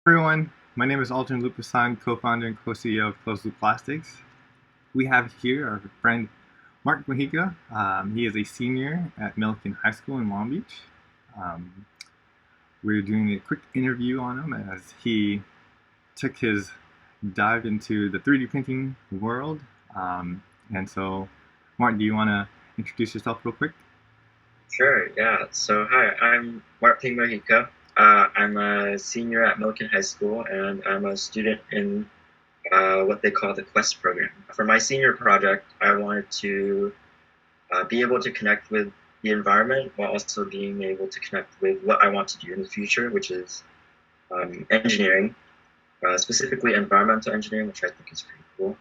Everyone, my name is Alton Lupasan, co-founder and co-CEO of Closed Loop Plastics. We have here our friend Mart Mojica. He is a senior at Millikan High School in Long Beach. Um, we're doing a quick interview on him as he took his dive into the 3D printing world. And so, Mart, do you want to introduce yourself real quick? Sure, yeah. So, hi, I'm Mart Mojica. I'm a senior at Millikan High School, and I'm a student in what they call the Quest program. For my senior project, I wanted to be able to connect with the environment while also being able to connect with what I want to do in the future, which is engineering, specifically environmental engineering, which I think is pretty cool.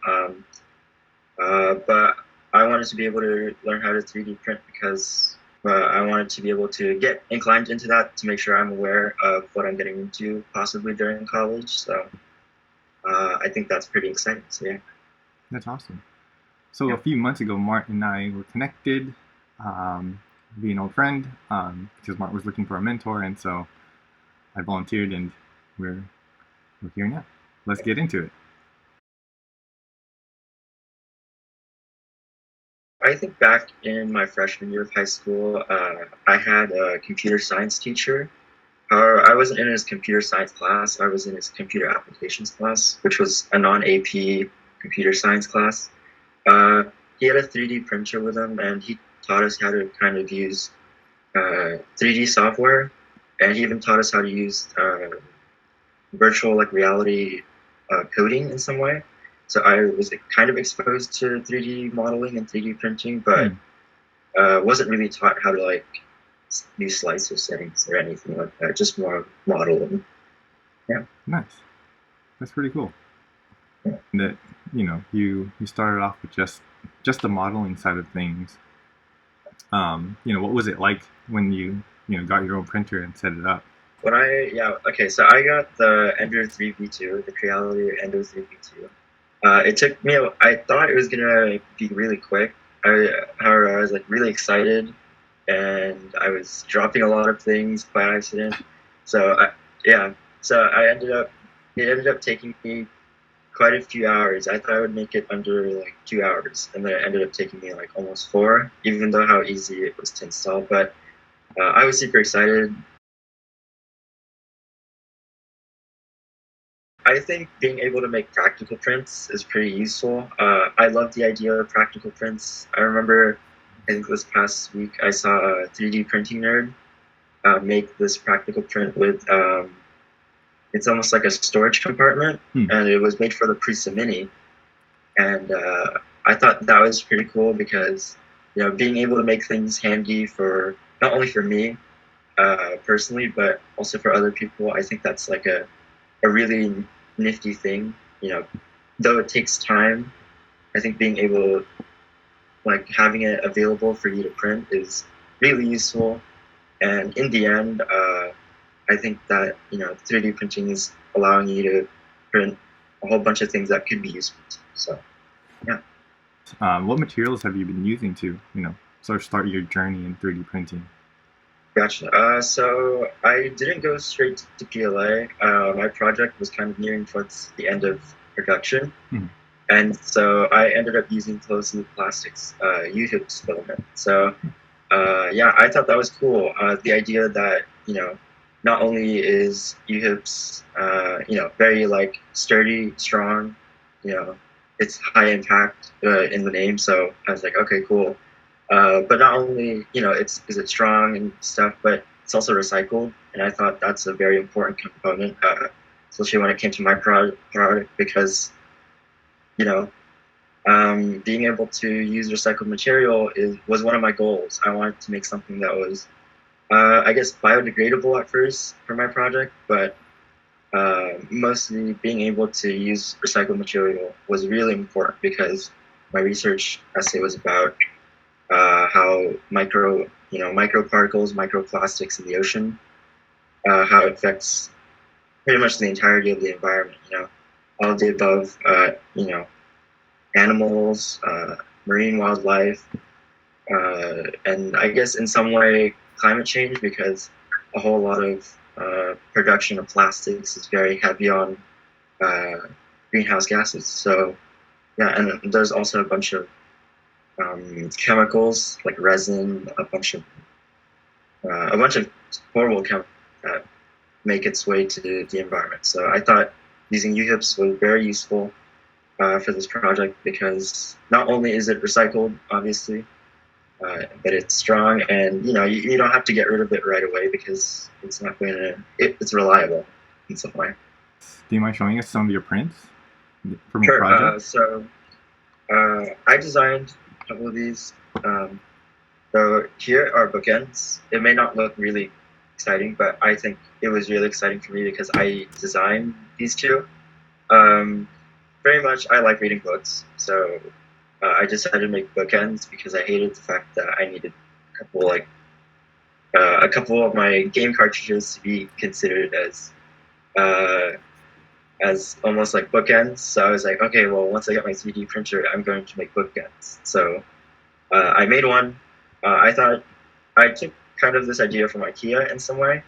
But I wanted to be able to learn how to 3D print because I wanted to be able to get inclined into that to make sure I'm aware of what I'm getting into possibly during college. So I think that's pretty exciting. So yeah. That's awesome. So Yeah. a few months ago, Mart and I were connected, being an old friend, because Mart was looking for a mentor, and so I volunteered, and we're we're here now. Let's get into it. I think back in my freshman year of high school, I had a computer science teacher. I wasn't in his computer science class. I was in his computer applications class, which was a non-AP computer science class. Uh, he had a 3D printer with him, and he taught us how to kind of use 3D software, and he even taught us how to use virtual like reality coding in some way. So I was kind of exposed to 3D modeling and 3D printing, but Hmm, wasn't really taught how to like use slicer settings or anything like that. Just more modeling. Yeah. nice. That's pretty cool. Yeah. That you started off with just the modeling side of things. What was it like when you got your own printer and set it up? Okay, so I got the Ender 3v2, the Creality Ender 3v2. It took me, I thought it was gonna be really quick. However, I was like really excited and I was dropping a lot of things by accident. So yeah, so it ended up taking me quite a few hours. I thought I would make it under like 2 hours, and then it ended up taking me like almost four, even though how easy it was to install. But I was super excited. I think being able to make practical prints is pretty useful. I love the idea of practical prints. I remember, I think this past week, I saw a 3D printing nerd make this practical print with, it's almost like a storage compartment, Hmm, and it was made for the Prusa Mini. And I thought that was pretty cool because, being able to make things handy for, not only for me personally, but also for other people, I think that's like a really nifty thing. Though it takes time, I think being able, like having it available for you to print is really useful. And in the end, I think that 3D printing is allowing you to print a whole bunch of things that could be useful. So yeah. what materials have you been using to sort of start your journey in 3D printing? Gotcha. So I didn't go straight to PLA. My project was kind of nearing towards the end of production. Hmm, And so I ended up using closed loop plastics, U-Hoops filament. So yeah, I thought that was cool. The idea that, not only is U-Hoops, very like sturdy, strong, you know, it's high impact in the name. So I was like, okay, cool. But not only, is it strong and stuff, but it's also recycled. And I thought that's a very important component, especially when it came to my product because, you know, being able to use recycled material was one of my goals. I wanted to make something that was, I guess, biodegradable at first for my project, but mostly being able to use recycled material was really important because my research essay was about how microparticles, microplastics in the ocean, how it affects pretty much the entirety of the environment. All of the above, animals, marine wildlife, and I guess in some way climate change because a whole lot of production of plastics is very heavy on uh, greenhouse gases. So yeah, and there's also a bunch of chemicals like resin, a bunch of horrible chemicals that make its way to the environment. So I thought using UHIPs was very useful for this project because not only is it recycled, obviously, but it's strong, and you don't have to get rid of it right away because it's not going to. It's reliable in some way. Do you mind showing us some of your prints from your Sure. project? I designed a couple of these. So here are bookends. It may not look really exciting, but I think it was really exciting for me because I designed these two. Um, Very much, I like reading books, so I decided to make bookends because I hated the fact that I needed a couple of my game cartridges to be considered uh, as almost like bookends. So I was like, okay, well, once I get my 3D printer, I'm going to make bookends. So I made one. I thought I took kind of this idea from IKEA in some way,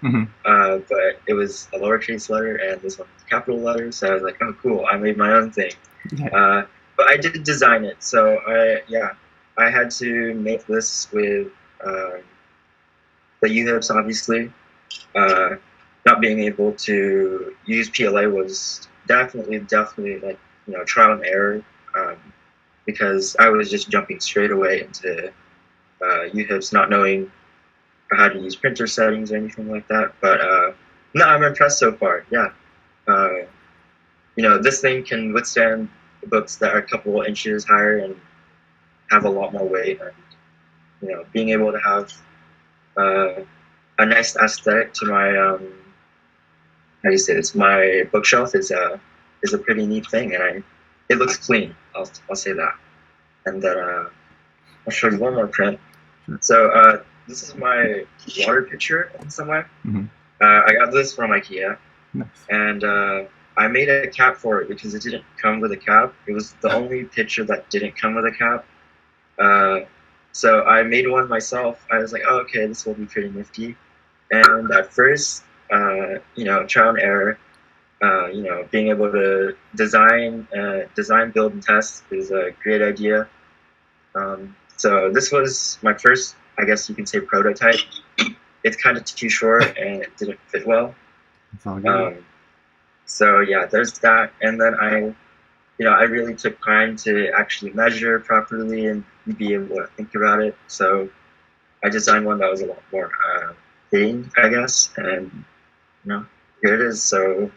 but it was a lowercase letter and this one was a capital letter. So I was like, oh, cool, I made my own thing. Yeah. But I did design it. So I had to make this with the UHIPs, obviously. Uh, Not being able to use PLA was definitely like trial and error, um, because I was just jumping straight away into UHIPs, not knowing how to use printer settings or anything like that. But no, I'm impressed so far. Yeah, uh, this thing can withstand books that are a couple inches higher and have a lot more weight. And being able to have uh, a nice aesthetic to my how do you say this? My bookshelf is a pretty neat thing, and it looks clean. I'll say that. And then I'll show you one more print. Sure. So this is my water pitcher in some way. I got this from IKEA, Nice. and I made a cap for it because it didn't come with a cap. It was the only pitcher that didn't come with a cap. So I made one myself. I was like, oh, okay, this will be pretty nifty. And at first, trial and error, being able to design, build, and test is a great idea. So this was my first, I guess you can say, prototype. It's kind of too short and it didn't fit well. It's all good. So yeah, there's that. And then I really took time to actually measure properly and be able to think about it. So I designed one that was a lot more fitting, I guess. And here it is. So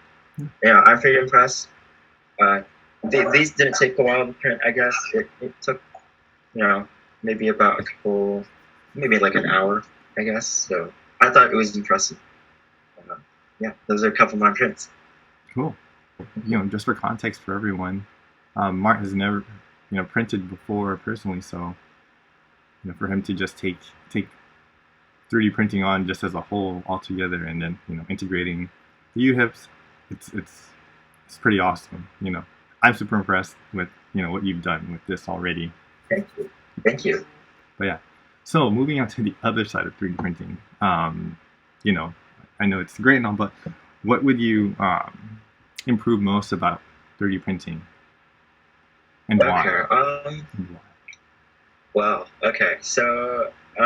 yeah, I'm pretty impressed. These didn't take a while to print, I guess. It took maybe about maybe like an hour, I guess. So I thought it was impressive. Yeah, those are a couple of my prints. Cool. Just for context for everyone, Mart has never, printed before personally, so, for him to just take 3D printing on just as a whole altogether, and then, integrating the UHIPs, it's pretty awesome. I'm super impressed with, what you've done with this already. Thank you. Thank you. But yeah, so moving on to the other side of 3D printing, I know it's great and all, but what would you improve most about 3D printing, and why? Okay. Well, okay. So, a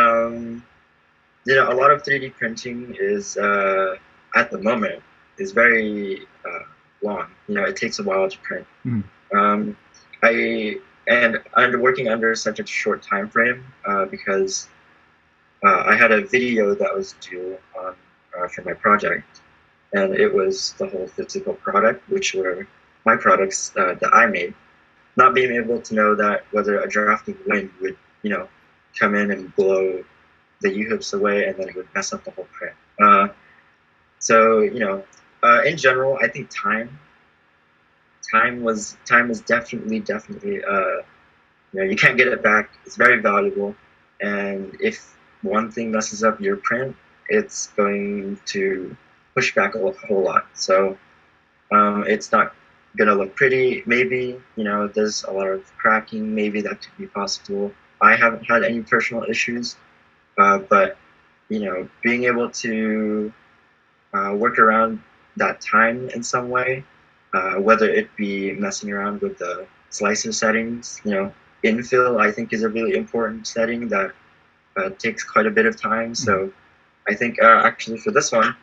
lot of 3D printing is at the moment is very long. It takes a while to print. I'm working under such a short time frame because I had a video that was due on for my project, and it was the whole physical product, which were my products that I made. Not being able to know that whether a draft of wind would, come in and blow the UHIPs away, and then it would mess up the whole print. So in general, I think time is definitely you can't get it back. It's very valuable, and if one thing messes up your print, it's going to push back a whole lot. So it's not gonna look pretty. Maybe there's a lot of cracking. Maybe that could be possible. I haven't had any personal issues, but being able to work around that time in some way, whether it be messing around with the slicer settings. Infill I think is a really important setting that takes quite a bit of time. Mhm. So I think actually for this one,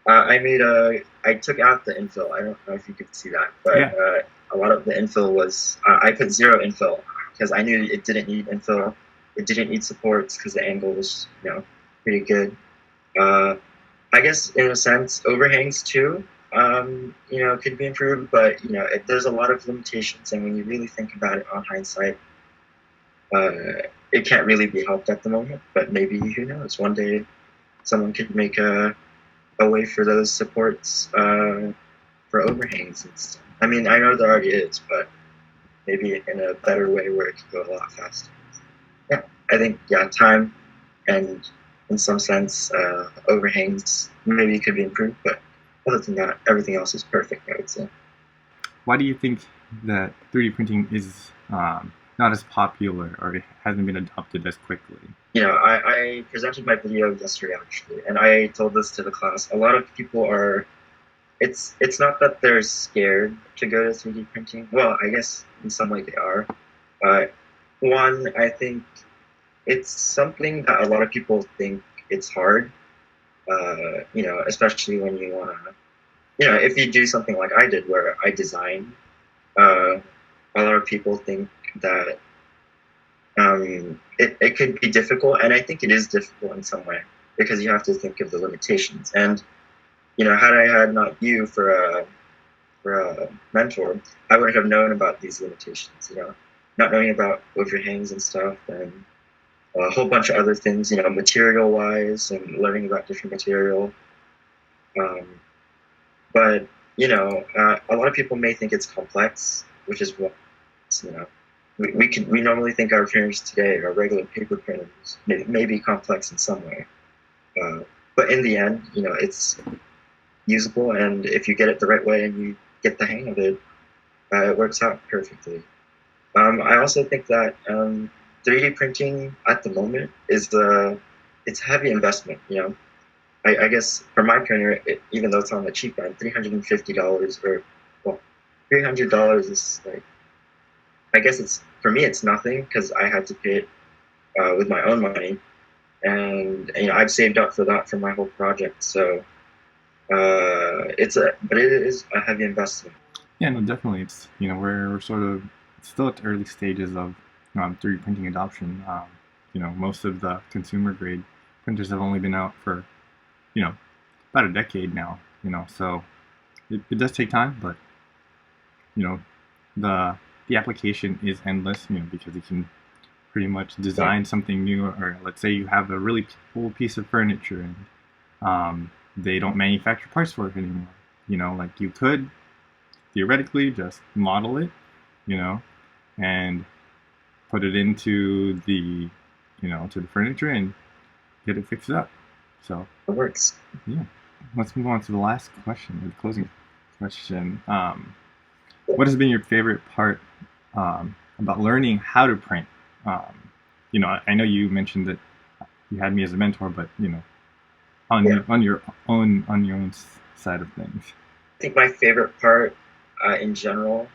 I took out the infill. I don't know if you could see that, but Yeah. a lot of the infill was, I put zero infill because I knew it didn't need infill. It didn't need supports because the angle was, pretty good. Uh, I guess in a sense, overhangs too, could be improved, but there's a lot of limitations, and when you really think about it on hindsight, uh, it can't really be helped at the moment. But maybe, who knows, one day someone could make a way for those supports for overhangs and stuff. I mean, I know there already is, but maybe in a better way where it could go a lot faster. Yeah, I think, yeah, time and in some sense overhangs maybe could be improved, but other than that, everything else is perfect, I would say. Why do you think that 3D printing is not as popular or it hasn't been adopted as quickly? I presented my video yesterday actually, and I told this to the class. A lot of people are. It's not that they're scared to go to 3D printing. Well, I guess in some way they are. Uh, One, I think it's something that a lot of people think it's hard. Especially when you want to, if you do something like I did where I design, uh, a lot of people think that it could be difficult, and I think it is difficult in some way because you have to think of the limitations. And had I had not you for a mentor, I would have known about these limitations. Not knowing about overhangs and stuff, and a whole bunch of other things. Material wise, and learning about different material. Um, but a lot of people may think it's complex, which is what you know. We normally think our printers today, our regular paper printers, may be complex in some way. Uh, but in the end, it's usable, and if you get it the right way and you get the hang of it, it works out perfectly. I also think that 3D printing at the moment it's a heavy investment. I guess for my printer, even though it's on the cheap end, $350 or well, $300 is like, I guess it's for me it's nothing because I had to pay it with my own money, and I've saved up for that for my whole project. So but it is a heavy investment. Yeah, no, definitely. It's we're sort of still at the early stages of 3D printing adoption. Most of the consumer grade printers have only been out for you know about a decade now. So it does take time, but you know the application is endless. Because you can pretty much Yeah, design something new, or let's say you have a really cool piece of furniture and they don't manufacture parts for it anymore. Like you could theoretically just model it, you know, and put it into the, to the furniture and get it fixed up. So it works. yeah, let's move on to the last question, or the closing question. What has been your favorite part about learning how to print? I know you mentioned that you had me as a mentor, but Yeah. on your own side of things. I think my favorite part in general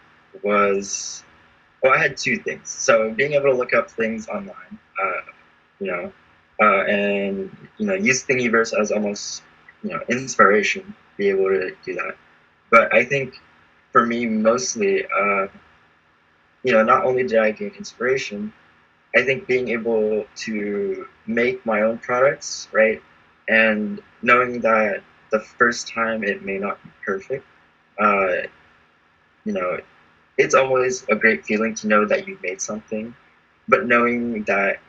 was, well, I had two things. So being able to look up things online, you know, and use Thingiverse as almost inspiration, be able to do that. But I think for me mostly, not only did I gain inspiration, I think being able to make my own products, right, and knowing that the first time it may not be perfect, uh, you know, it's always a great feeling to know that you've made something, but knowing that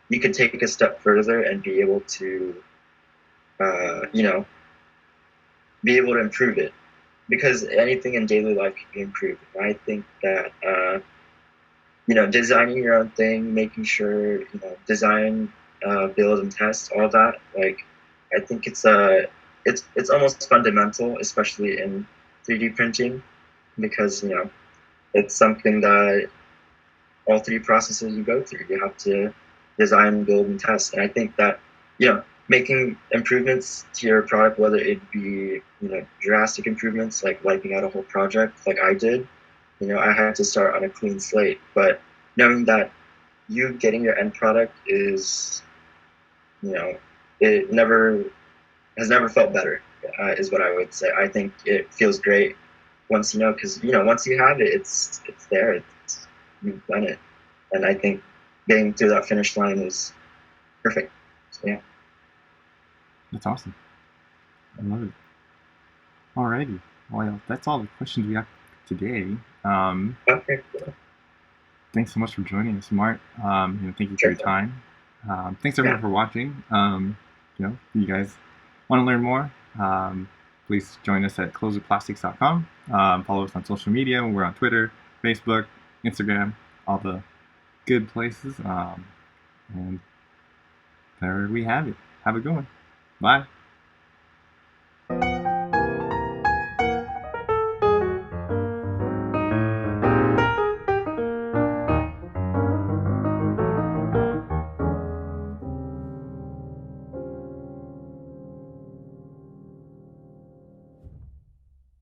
you can take a step further and be able to, uh, you know, be able to improve it. Because anything in daily life can be improved. And I think that, designing your own thing, making sure, design, build, and test, all that, like, I think it's almost fundamental, especially in 3D printing, because, it's something that all three processes you go through. You have to design, build, and test. And I think that, making improvements to your product, whether it be drastic improvements like wiping out a whole project, like I did. I had to start on a clean slate, but knowing that you getting your end product is, it never has never felt better. Is what I would say. I think it feels great once because once you have it, it's there. You've done it, and I think getting to that finish line is perfect. So, yeah. That's awesome. I love it. Alrighty. Well, that's all the questions we have today. Okay. Cool. Thanks so much for joining us, Mart. Thank you for Sure. your time. Thanks everyone for watching. If you guys want to learn more, please join us at closeWithPlastics.com. Follow us on social media. We're on Twitter, Facebook, Instagram, all the good places. And there we have it. Have a good one. Bye.